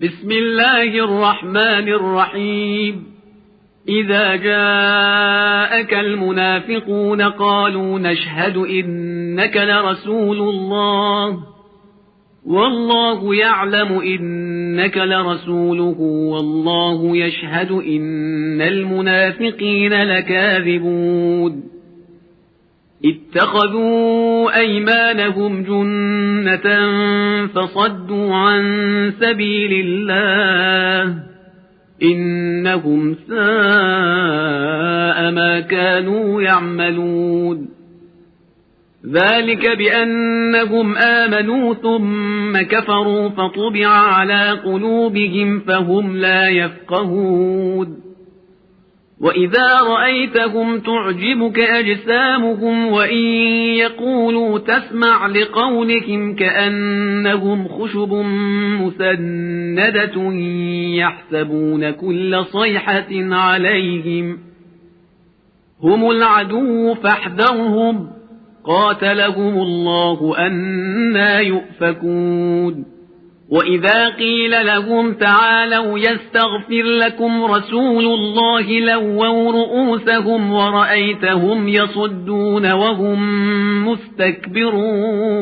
بسم الله الرحمن الرحيم. إذا جاءك المنافقون قالوا نشهد إنك لرسول الله والله يعلم إنك لرسوله والله يشهد إن المنافقين لكاذبون. اتخذوا أيمانهم جنة فصدوا عن سبيل الله إنهم ساء ما كانوا يعملون. ذلك بأنهم آمنوا ثم كفروا فطبع على قلوبهم فهم لا يفقهون. وإذا رأيتهم تعجبك أجسامهم وإن يقولوا تسمع لقولهم كأنهم خشب مسندة يحسبون كل صيحة عليهم هم العدو فاحذرهم قاتلهم الله أنى يؤفكون. وإذا قيل لهم تعالوا يستغفر لكم رسول الله لووا رؤوسهم ورأيتهم يصدون وهم مستكبرون.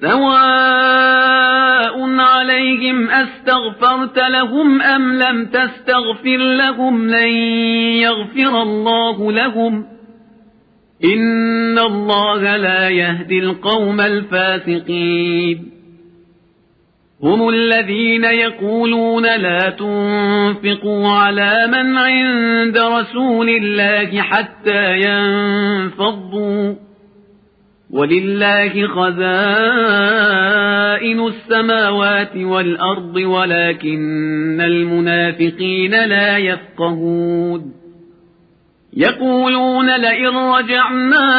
سواء عليهم أستغفرت لهم أم لم تستغفر لهم لن يغفر الله لهم إن الله لا يهدي القوم الفاسقين. هم الذين يقولون لا تنفقوا على من عند رسول الله حتى ينفضوا ولله خزائن السماوات والأرض ولكن المنافقين لا يفقهون. يقولون لئن رجعنا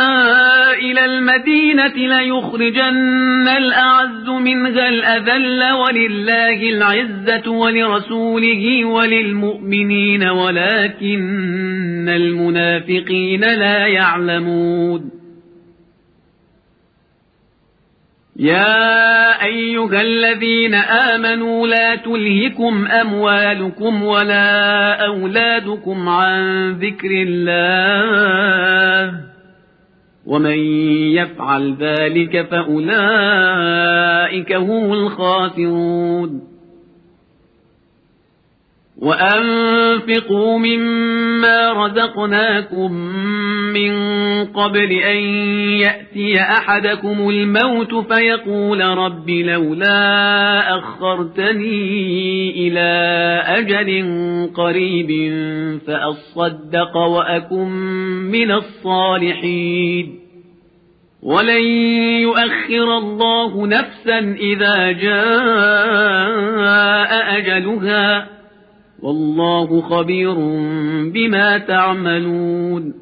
إلى المدينة ليخرجن الأعز منها الأذل ولله العزة ولرسوله وللمؤمنين ولكن المنافقين لا يعلمون. يا أيها الذين آمنوا لا تلهكم أموالكم ولا أولادكم عن ذكر الله ومن يفعل ذلك فأولئك هم الخاسرون. وأنفقوا مما رزقناكم من قبل أن يأتي أحدكم الموت فيقول رب لولا أخرتني إلى أجل قريب فأصدق وأكن من الصالحين ولن يؤخر الله نفسا إذا جاء أجلها والله خبير بما تعملون.